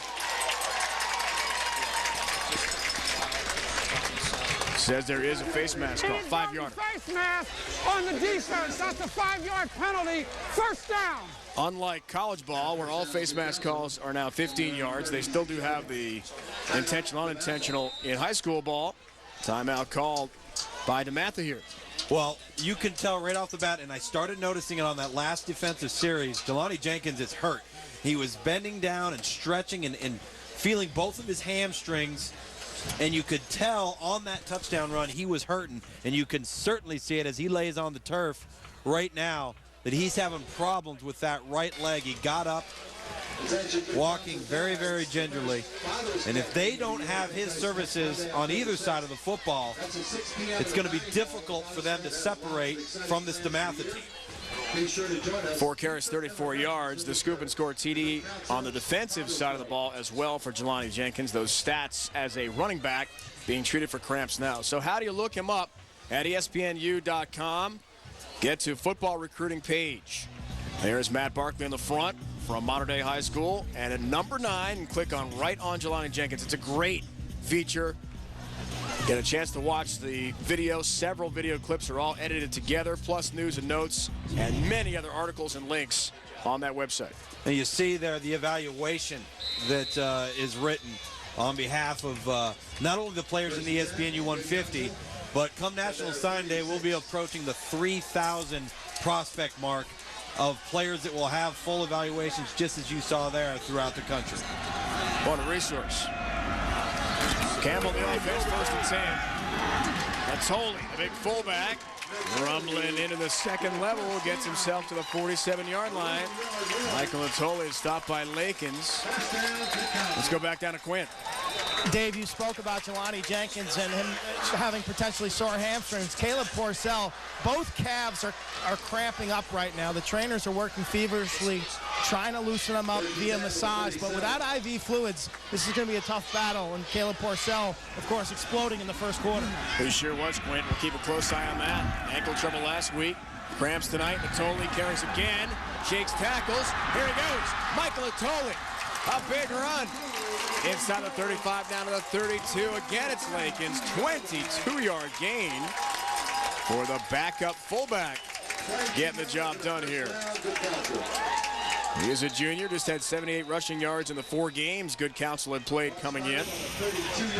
says there is a face mask call, 5-yard.
Face mask on the defense. That's a 5-yard penalty. First down.
Unlike college ball, where all face mask calls are now 15 yards, they still do have the intentional, unintentional in high school ball. Timeout called by DeMatha here.
Well, you can tell right off the bat, and I started noticing it on that last defensive series, Jelani Jenkins is hurt. He was bending down and stretching and feeling both of his hamstrings, and you could tell on that touchdown run he was hurting, and you can certainly see it as he lays on the turf right now that he's having problems with that right leg. He got up, walking very, very gingerly. And if they don't have his services on either side of the football, it's going to be difficult for them to separate from this DeMatha team.
4 carries, 34 yards. The scoop and score TD on the defensive side of the ball as well for Jelani Jenkins. Those stats as a running back being treated for cramps now. So how do you look him up? At ESPNU.com. Get to football recruiting page. There's Matt Barkley in the front from Modern Day High School. And at number 9, and click on right on Jelani Jenkins. It's a great feature. Get a chance to watch the video. Several video clips are all edited together, plus news and notes, and many other articles and links on that website.
And you see there the evaluation that is written on behalf of not only the players in the ESPNU 150, but come National Signing Day, we'll be approaching the 3,000 prospect mark of players that will have full evaluations, just as you saw there throughout the country.
What a resource. Campbell the offense, 1st and 10. Natoli, the big fullback, rumbling into the second level, gets himself to the 47-yard line. Michael Natoli is stopped by Lakins. Let's go back down to Quinn.
Dave, you spoke about Jelani Jenkins and him having potentially sore hamstrings. Caleb Porcel, both calves are cramping up right now. The trainers are working feverishly, trying to loosen them up via massage. But without IV fluids, this is going to be a tough battle. And Caleb Porcel, of course, exploding in the first quarter.
He sure was, Quinn. We'll keep a close eye on that. Ankle trouble last week. Cramps tonight. Natoli carries again. Shakes tackles. Here he goes. Michael Natoli. A big run. Inside the 35, down to the 32. Again, it's Lakins. 22-yard gain for the backup fullback. Getting the job done here. He is a junior, just had 78 rushing yards in the 4 games good Counsel had played coming in.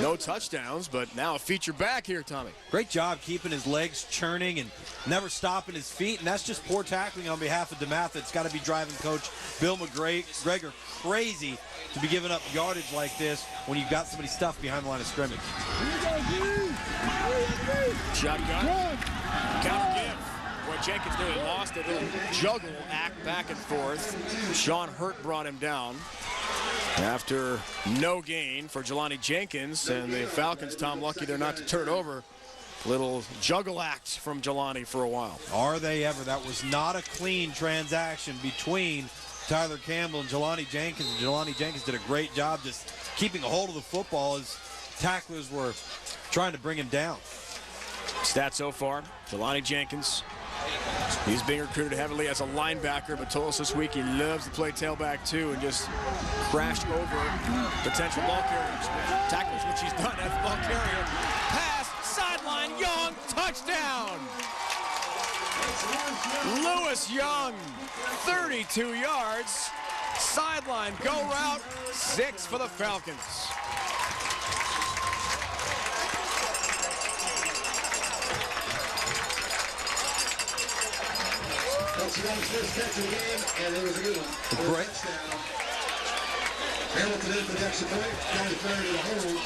No touchdowns, but now a feature back here, Tommy.
Great job keeping his legs churning and never stopping his feet, and that's just poor tackling on behalf of DeMatha. It's got to be driving coach Bill McGregor crazy to be giving up yardage like this when you've got somebody stuffed behind the line of scrimmage.
Shotgun. Counter give. Boy, Jenkins nearly lost it. A little juggle act back and forth. Sean Hurt brought him down after no gain for Jelani Jenkins. And the Falcons, Tom, lucky they're not to turn it over. Little juggle act from Jelani for a while.
Are they ever? That was not a clean transaction between Tyler Campbell and Jelani Jenkins. And Jelani Jenkins did a great job just keeping a hold of the football as tacklers were trying to bring him down.
Stats so far, Jelani Jenkins, he's being recruited heavily as a linebacker, but told us this week he loves to play tailback too and just crashed over potential ball carriers. Tackles, which he's done as a ball carrier. Pass, sideline, Young, touchdown! Lewis Young, 32 yards. Sideline go route, 6 for the Falcons.
That's Young's first catch of the game, and it was a good one.
Great.
Hamilton in for the extra point. County Fair to the hole.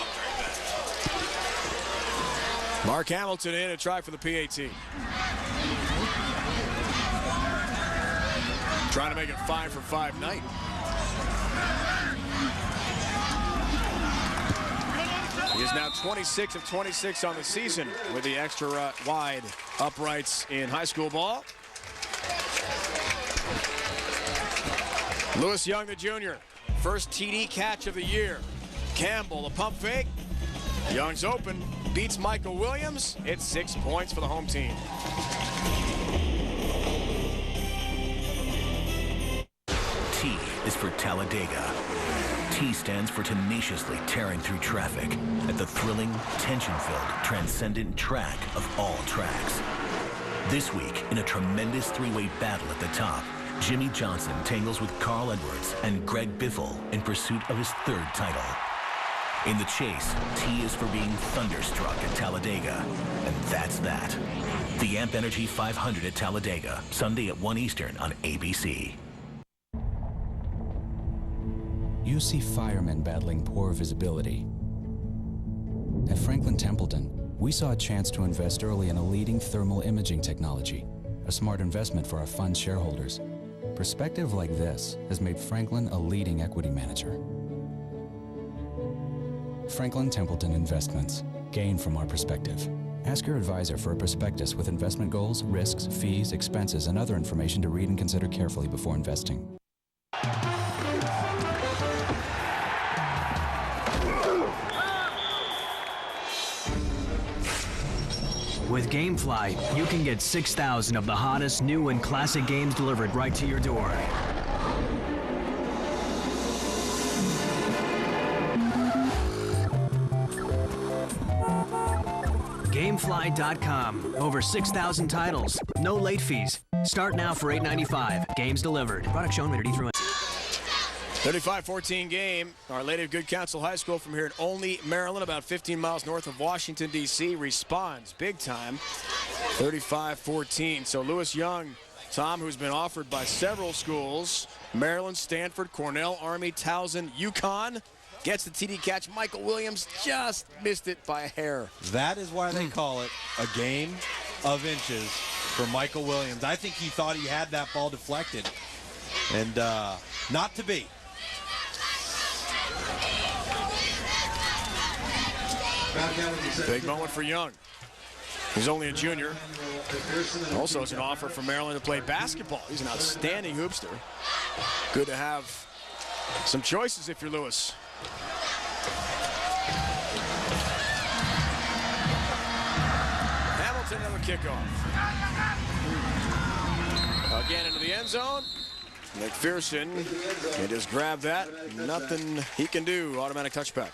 Mark Hamilton in, a try for the PAT. Trying to make it 5-for-5 night. He is now 26 of 26 on the season with the extra wide uprights in high school ball. Lewis Young, the junior, first TD catch of the year. Campbell, the pump fake. Young's open, beats Michael Williams. It's 6 points for the home team.
T is for Talladega. T stands for tenaciously tearing through traffic at the thrilling, tension-filled, transcendent track of all tracks. This week, in a tremendous three-way battle at the top, Jimmy Johnson tangles with Carl Edwards and Greg Biffle in pursuit of his third title. In the chase, T is for being thunderstruck at Talladega, and that's that. The Amp Energy 500 at Talladega, Sunday at 1 Eastern on ABC.
You see firemen battling poor visibility. At Franklin Templeton, we saw a chance to invest early in a leading thermal imaging technology, a smart investment for our fund shareholders. Perspective like this has made Franklin a leading equity manager. Franklin Templeton Investments. Gain from our perspective. Ask your advisor for a prospectus with investment goals, risks, fees, expenses, and other information to read and consider carefully before investing.
With GameFly, you can get 6,000 of the hottest new and classic games delivered right to your door. Gamefly.com. Over 6,000 titles. No late fees. Start now for $8.95. Games delivered. Product shown rated E through.
35-14 game. Our Lady of Good Counsel High School from here in Olney, Maryland, about 15 miles north of Washington, D.C., responds big time. 35-14. So Lewis Young, Tom, who's been offered by several schools, Maryland, Stanford, Cornell, Army, Towson, UConn, gets the TD catch. Michael Williams just missed it by a hair.
That is why they call it a game of inches for Michael Williams. I think he thought he had that ball deflected, and not to be.
Big moment for Young. He's only a junior. Also, it's an offer from Maryland to play basketball. He's an outstanding hoopster. Good to have some choices if you're Lewis. Hamilton, another kickoff. Again into the end zone. McPherson can just grab that. Nothing he can do. Automatic touchback.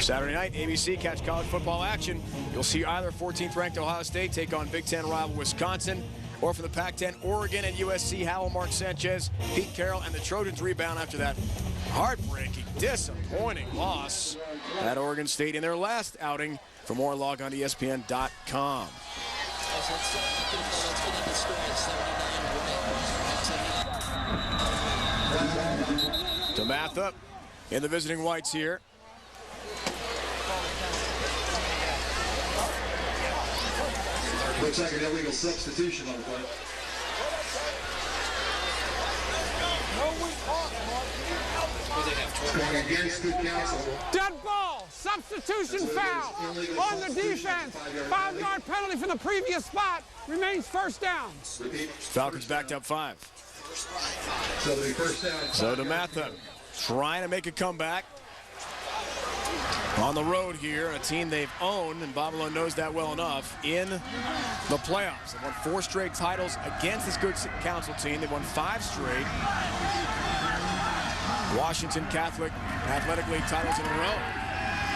Saturday night, ABC, catch college football action. You'll see either 14th ranked Ohio State take on Big Ten rival Wisconsin, or from the Pac-10, Oregon and USC, Howell, Mark Sanchez, Pete Carroll, and the Trojans rebound after that heartbreaking, disappointing loss at Oregon State in their last outing. For more, log on to ESPN.com. DeMatha in the visiting whites here.
Looks like an illegal substitution on the play. Going against Good Counsel.
Dead ball, substitution foul on the defense. 5-yard penalty for the previous spot. Remains first down.
Falcons backed up 5. So DeMatha trying to make a comeback. On the road here, a team they've owned, and Bob Malone knows that well enough, in the playoffs. They've won 4 straight titles against this Good Counsel team. They've won 5 straight Washington Catholic Athletic League titles in a row.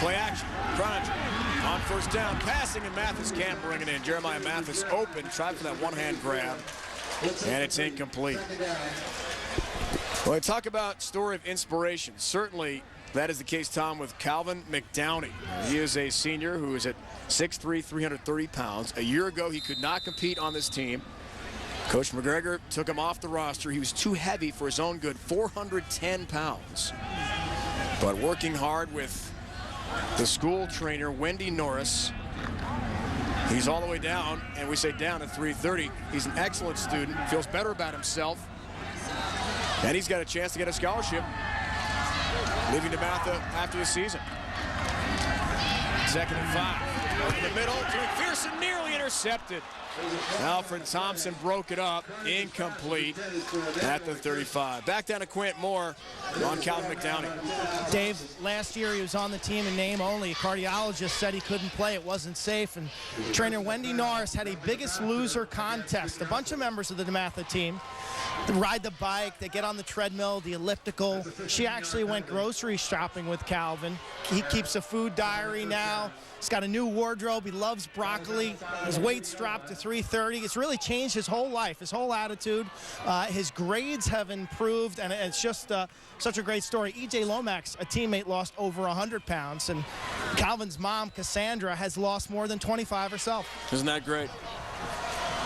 Play action. Croninger on first down. Passing, and Mathis can't bring it in. Jeremiah Mathis open. Tried for that one-hand grab. And it's incomplete. Well, I talk about story of inspiration. Certainly, that is the case, Tom, with Calvin McDowney. He is a senior who is at 6'3", 330 pounds. A year ago, he could not compete on this team. Coach McGregor took him off the roster. He was too heavy for his own good, 410 pounds. But working hard with the school trainer, Wendy Norris, he's all the way down, and we say down at 330. He's an excellent student, feels better about himself, and he's got a chance to get a scholarship, leaving DeMatha after the season. 2nd and 5. Over the middle to McPherson, nearly intercepted. Alfred Thompson broke it up, incomplete at the 35. Back down to Quint Moore on Calvin McDowney.
Dave, last year he was on the team in name only. A cardiologist said he couldn't play, it wasn't safe, and trainer Wendy Norris had a biggest loser contest. A bunch of members of the DeMatha team, they ride the bike, they get on the treadmill, the elliptical. She actually went grocery shopping with Calvin. He keeps a food diary now. He's got a new wardrobe. He loves broccoli. His weight's dropped to 330. It's really changed his whole life, his whole attitude. His grades have improved, and it's just such a great story. E.J. Lomax, a teammate, lost over 100 pounds, and Calvin's mom, Cassandra, has lost more than 25 herself.
Isn't that great?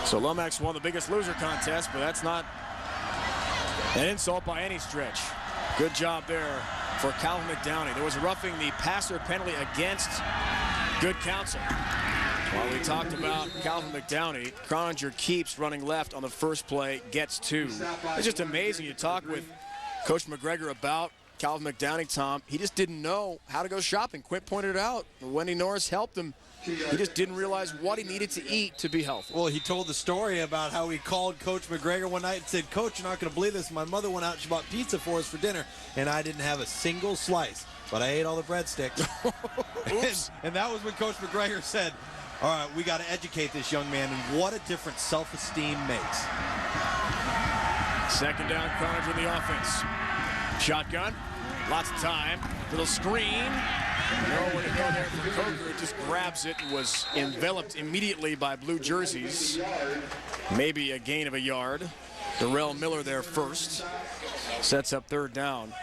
So Lomax won the biggest loser contest, but that's not an insult by any stretch. Good job there for Calvin McDowney. There was a roughing the passer penalty against Good Counsel. While we talked about Calvin McDowney, Croninger keeps running left on the first play, gets 2. It's just amazing. You talk with Coach McGregor about Calvin McDowney, Tom. He just didn't know how to go shopping. Quint pointed it out. Wendy Norris helped him. He just didn't realize what he needed to eat to be healthy.
Well, he told the story about how he called Coach McGregor one night and said, "Coach, you're not going to believe this. My mother went out and she bought pizza for us for dinner, and I didn't have a single slice, but I ate all the breadsticks." and that was when Coach McGregor said, "All right, we got to educate this young man," and what a difference self-esteem makes.
2nd down, Croninger in the offense. Shotgun, lots of time, little screen. Nowhere to go there for Coker. Just grabs it and was enveloped immediately by blue jerseys. Maybe a gain of a yard. Darrell Miller there first. Sets up 3rd down.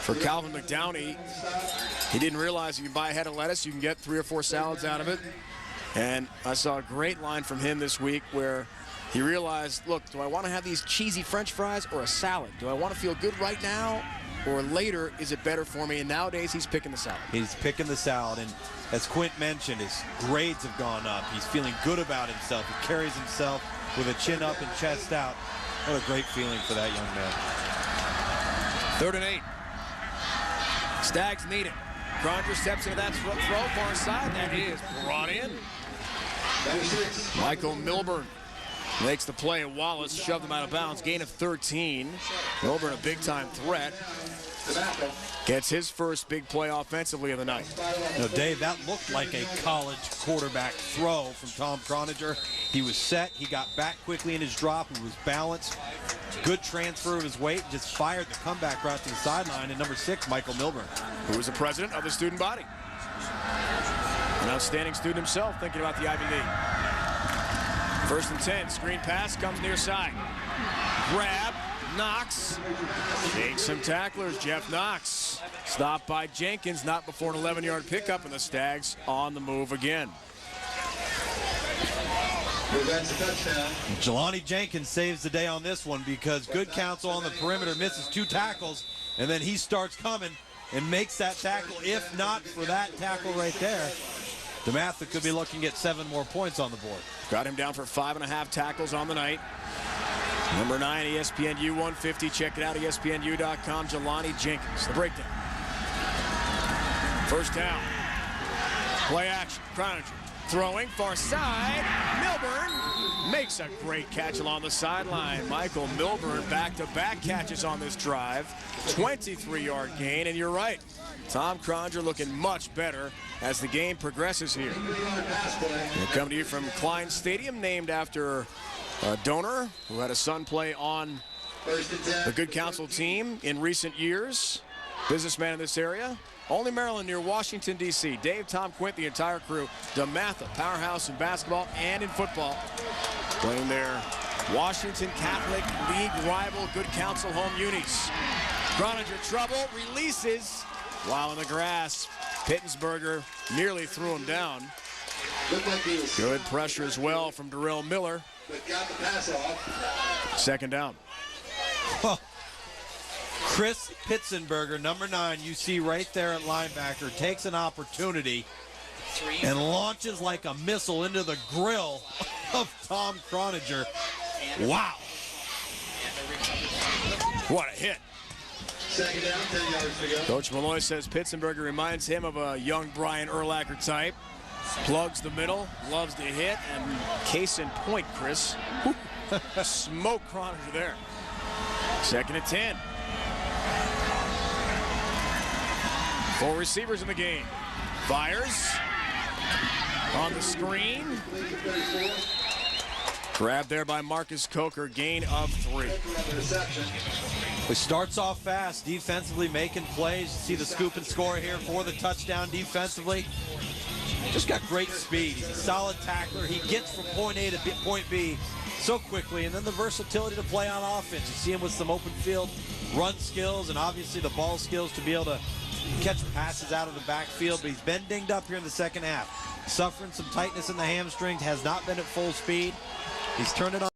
For Calvin McDowney, he didn't realize you can buy a head of lettuce, you can get 3 or 4 salads out of it. And I saw a great line from him this week where he realized, look, do I want to have these cheesy French fries or a salad? Do I want to feel good right now? Or later, is it better for me? And nowadays, he's picking the salad.
He's picking the salad, and as Quint mentioned, his grades have gone up. He's feeling good about himself. He carries himself with a chin up and chest out. What a great feeling for that young man.
3rd and 8. Stags need it. Croninger steps into that throw far side. That is brought in. Michael Milburn makes the play. Wallace shoved him out of bounds. Gain of 13. Milburn, a big-time threat. Gets his first big play offensively of the night.
You know, Dave, that looked like a college quarterback throw from Tom Croninger. He was set. He got back quickly in his drop. He was balanced. Good transfer of his weight. Just fired the comeback route to the sideline. And number 6, Michael Milburn,
who is the president of the student body. An outstanding student himself, thinking about the Ivy League. 1st and 10. Screen pass comes near side. Grab. Knox. Takes some tacklers. Jeff Knox. Stopped by Jenkins. Not before an 11-yard pickup, and the Stags on the move again.
Jelani Jenkins saves the day on this one because Good Counsel on the perimeter misses 2 tackles, and then he starts coming and makes that tackle. If not for that tackle right there, DeMatha could be looking at 7 more points on the board.
Got him down for 5.5 tackles on the night. Number 9, ESPNU 150. Check it out, ESPNU.com. Jelani Jenkins. The breakdown. 1st down. Play action. Croninger throwing far side. Milburn makes a great catch along the sideline. Michael Milburn back-to-back catches on this drive. 23-yard gain, and you're right. Tom Croninger looking much better as the game progresses here. We'll come to you from Klein Stadium, named after a donor who had a son play on the Good Counsel team in recent years. Businessman in this area. Only Maryland near Washington, D.C. Dave, Tom, Quint, the entire crew. DeMatha, powerhouse in basketball and in football. Playing their Washington Catholic League rival, good Counsel home unis. Croninger trouble, releases while in the grass. Pittensberger nearly threw him down. Good pressure as well from Darrell Miller. Second down.
Chris Pittensberger, number 9, you see right there at linebacker, takes an opportunity and launches like a missile into the grill of Tom Croninger. Wow.
What a hit.
Second down, 10 yards to go.
Coach Malloy says Pittensberger reminds him of a young Brian Urlacher type. Plugs the middle, loves to hit, and case in point, Chris. Smoke Croninger there. Second and 10. 4 receivers in the game. Fires. On the screen. Grabbed there by Marcus Coker. Gain of 3.
It starts off fast, defensively making plays. You see the scoop and score here for the touchdown defensively. Just got great speed. He's a solid tackler. He gets from point A to point B so quickly, and then the versatility to play on offense. You see him with some open field run skills and obviously the ball skills to be able to catch passes out of the backfield, but he's been dinged up here in the second half. Suffering some tightness in the hamstrings, has not been at full speed. He's turned it on.